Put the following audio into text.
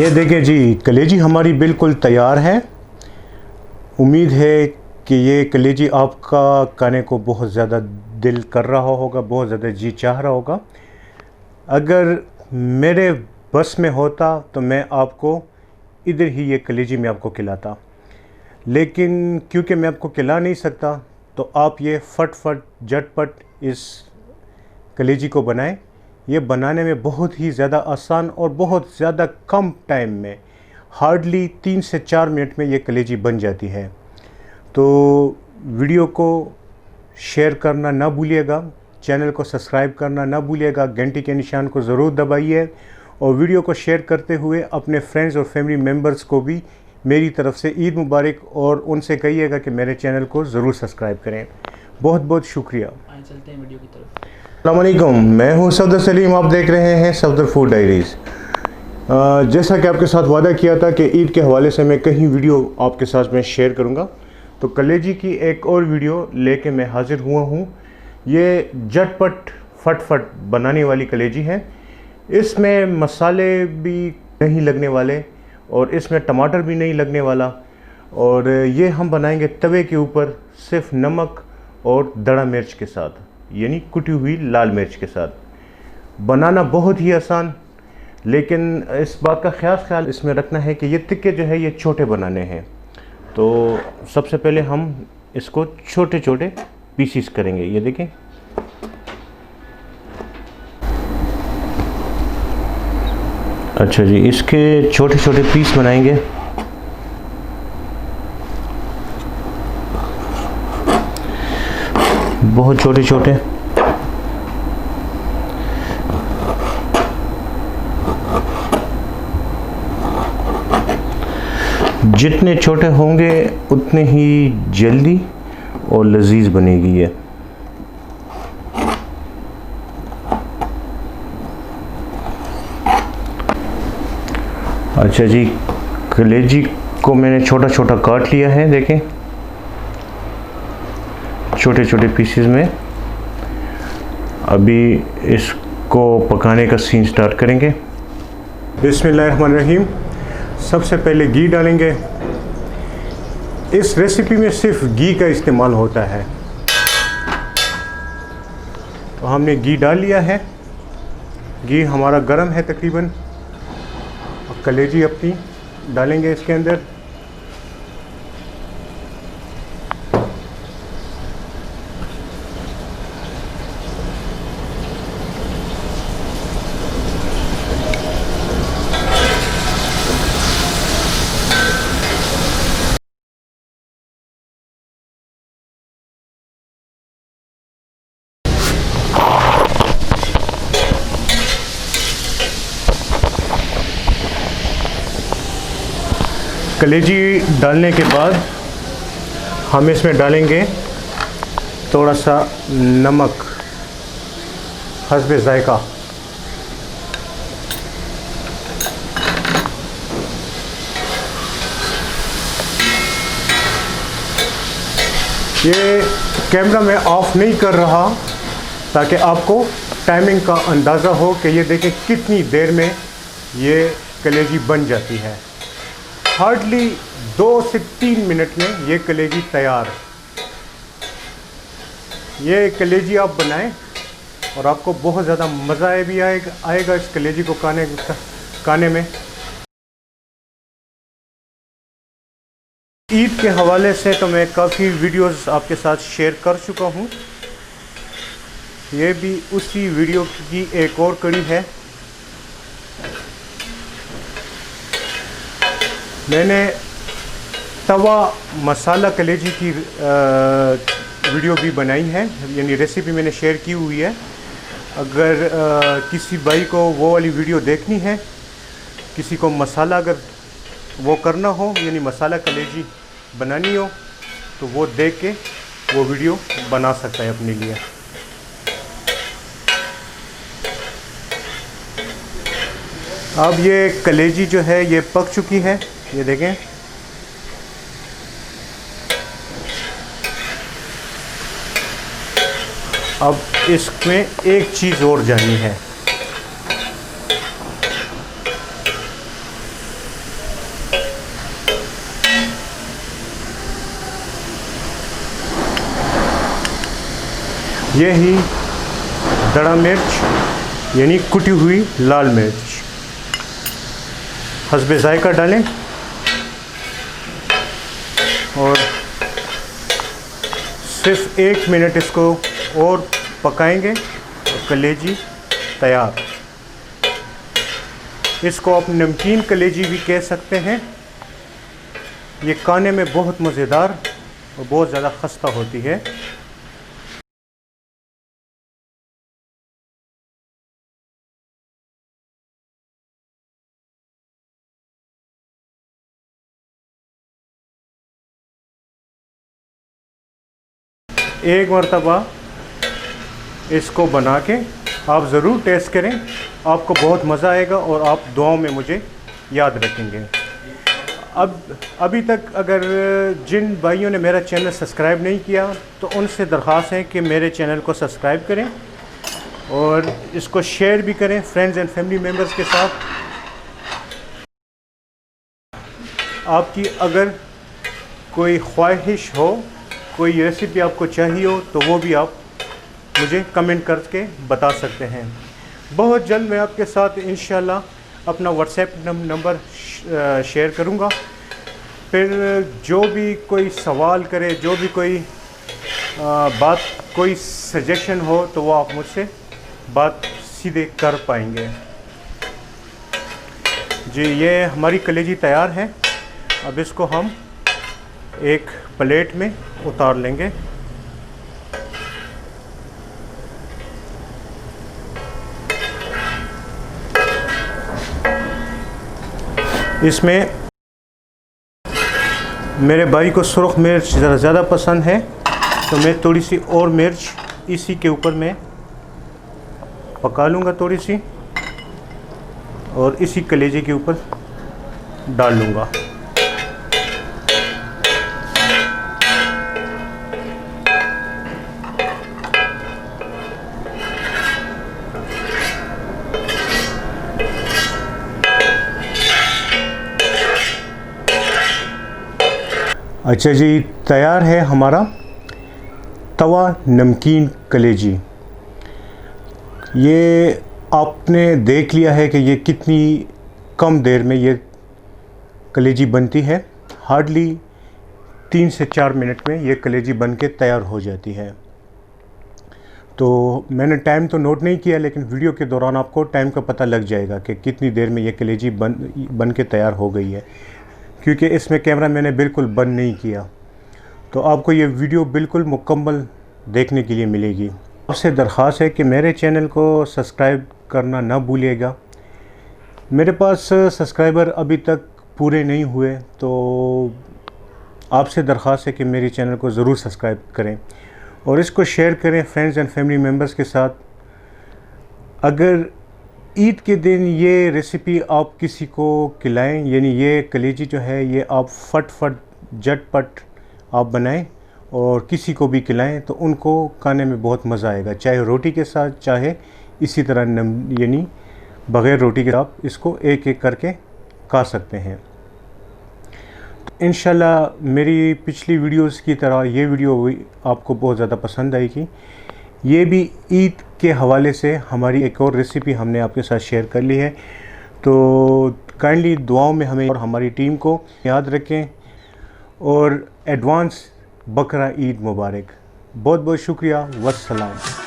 ये देखिए जी, कलेजी हमारी बिल्कुल तैयार है। उम्मीद है कि ये कलेजी आपका खाने को बहुत ज़्यादा दिल कर रहा होगा, बहुत ज़्यादा जी चाह रहा होगा। अगर मेरे बस में होता तो मैं आपको इधर ही ये कलेजी मैं आपको खिलाता, लेकिन क्योंकि मैं आपको खिला नहीं सकता तो आप ये फट झटपट इस कलेजी को बनाएं। ये बनाने में बहुत ही ज़्यादा आसान और बहुत ज़्यादा कम टाइम में, हार्डली 3 से 4 मिनट में ये कलेजी बन जाती है। तो वीडियो को शेयर करना ना भूलिएगा, चैनल को सब्सक्राइब करना ना भूलिएगा, घंटी के निशान को ज़रूर दबाइए और वीडियो को शेयर करते हुए अपने फ्रेंड्स और फैमिली मेम्बर्स को भी मेरी तरफ से ईद मुबारक और उनसे कहिएगा कि मेरे चैनल को ज़रूर सब्सक्राइब करें। बहुत बहुत शुक्रिया। चलते हैं वीडियो की तरफ। अस्सलाम वालेकुम, मैं हूं सफदर सलीम, आप देख रहे हैं सफदर फूड डायरीज़। जैसा कि आपके साथ वादा किया था कि ईद के हवाले से मैं कहीं वीडियो आपके साथ में शेयर करूंगा, तो कलेजी की एक और वीडियो लेके मैं हाज़िर हुआ हूं। ये झटपट फट बनाने वाली कलेजी है। इसमें मसाले भी नहीं लगने वाले और इसमें टमाटर भी नहीं लगने वाला, और ये हम बनाएंगे तवे के ऊपर सिर्फ नमक और दड़ा मिर्च के साथ, यानी कुटी हुई लाल मिर्च के साथ। बनाना बहुत ही आसान, लेकिन इस बात का ख्याल इसमें रखना है कि ये तिक्के जो है ये छोटे बनाने हैं। तो सबसे पहले हम इसको छोटे छोटे पीसीस करेंगे। ये देखें, अच्छा जी, इसके छोटे छोटे पीस बनाएंगे। बहुत छोटे छोटे। जितने छोटे होंगे उतने ही जल्दी और लजीज बनेगी ये। अच्छा जी, कलेजी को मैंने छोटा छोटा काट लिया है, देखें, छोटे छोटे पीसेस में। अभी इसको पकाने का सीन स्टार्ट करेंगे। बिस्मिल्लाहिर्रहमानिर्रहीम। सबसे पहले घी डालेंगे। इस रेसिपी में सिर्फ घी का इस्तेमाल होता है। तो हमने घी डाल लिया है, घी हमारा गर्म है तकरीबन। और कलेजी अपनी डालेंगे इसके अंदर। कलेजी डालने के बाद हम इसमें डालेंगे थोड़ा सा नमक हस्बे जायका। ये कैमरा मैं ऑफ नहीं कर रहा ताकि आपको टाइमिंग का अंदाज़ा हो कि ये देखें कितनी देर में ये कलेजी बन जाती है। हार्डली 2 से 3 मिनट में ये कलेजी तैयार। ये कलेजी आप बनाएं और आपको बहुत ज़्यादा मज़ा भी आएगा इस कलेजी को खाने में। ईद के हवाले से तो मैं काफ़ी वीडियोस आपके साथ शेयर कर चुका हूँ। ये भी उसी वीडियो की एक और कड़ी है। मैंने तवा मसाला कलेजी की वीडियो भी बनाई है, यानी रेसिपी मैंने शेयर की हुई है। अगर किसी भाई को वो वाली वीडियो देखनी है, किसी को मसाला अगर वो करना हो, यानी मसाला कलेजी बनानी हो, तो वो देख के वो वीडियो बना सकता है अपने लिए। अब ये कलेजी जो है ये पक चुकी है, ये देखें। अब इसमें एक चीज़ और जानी है। ये ही दड़ा मिर्च यानी कुटी हुई लाल मिर्च हस्बे जायका डालें और सिर्फ 1 मिनट इसको और पकाएंगे। कलेजी तैयार। इसको आप नमकीन कलेजी भी कह सकते हैं। ये खाने में बहुत मज़ेदार और बहुत ज़्यादा खस्ता होती है। एक मरतबा इसको बना के आप ज़रूर टेस्ट करें, आपको बहुत मज़ा आएगा और आप दुआओं में मुझे याद रखेंगे। अभी तक अगर जिन भाइयों ने मेरा चैनल सब्सक्राइब नहीं किया तो उनसे दरख्वास्त है कि मेरे चैनल को सब्सक्राइब करें और इसको शेयर भी करें फ्रेंड्स एंड फैमिली मेम्बर्स के साथ। आपकी अगर कोई ख्वाहिश हो, कोई रेसिपी आपको चाहिए हो तो वो भी आप मुझे कमेंट करके बता सकते हैं। बहुत जल्द मैं आपके साथ इंशाल्लाह अपना व्हाट्सएप नंबर शेयर करूंगा। फिर जो भी कोई सवाल करे, जो भी कोई कोई सजेशन हो तो वो आप मुझसे बात सीधे कर पाएंगे। जी, ये हमारी कलेजी तैयार है। अब इसको हम एक प्लेट में उतार लेंगे। इसमें मेरे भाई को सुर्ख मिर्च ज़रा ज़्यादा पसंद है तो मैं थोड़ी सी और मिर्च इसी के ऊपर मैं पका लूँगा थोड़ी सी और इसी कलेजे के ऊपर डाल लूँगा। अच्छा जी, तैयार है हमारा तवा नमकीन कलेजी। ये आपने देख लिया है कि ये कितनी कम देर में ये कलेजी बनती है। हार्डली 3 से 4 मिनट में ये कलेजी बन के तैयार हो जाती है। तो मैंने टाइम तो नोट नहीं किया, लेकिन वीडियो के दौरान आपको टाइम का पता लग जाएगा कि कितनी देर में ये कलेजी बन के तैयार हो गई है, क्योंकि इसमें कैमरा मैंने बिल्कुल बंद नहीं किया। तो आपको ये वीडियो बिल्कुल मुकम्मल देखने के लिए मिलेगी। आपसे दरख्वास्त है कि मेरे चैनल को सब्सक्राइब करना ना भूलिएगा। मेरे पास सब्सक्राइबर अभी तक पूरे नहीं हुए, तो आपसे दरख्वास्त है कि मेरे चैनल को ज़रूर सब्सक्राइब करें और इसको शेयर करें फ्रेंड्स एंड फैमिली मेम्बर्स के साथ। अगर ईद के दिन ये रेसिपी आप किसी को खिलाएं, यानी ये कलेजी जो है ये आप फट झटपट आप बनाएं और किसी को भी खिलाएं तो उनको खाने में बहुत मज़ा आएगा, चाहे रोटी के साथ, चाहे इसी तरह यानी बग़ैर रोटी के आप इसको एक एक करके खा सकते हैं। तो इंशाल्लाह मेरी पिछली वीडियोस की तरह ये वीडियो भी आपको बहुत ज़्यादा पसंद आएगी। ये भी ईद के हवाले से हमारी एक और रेसिपी हमने आपके साथ शेयर कर ली है। तो काइंडली दुआओं में हमें और हमारी टीम को याद रखें और एडवांस बकरा ईद मुबारक। बहुत बहुत शुक्रिया। वस्सलाम।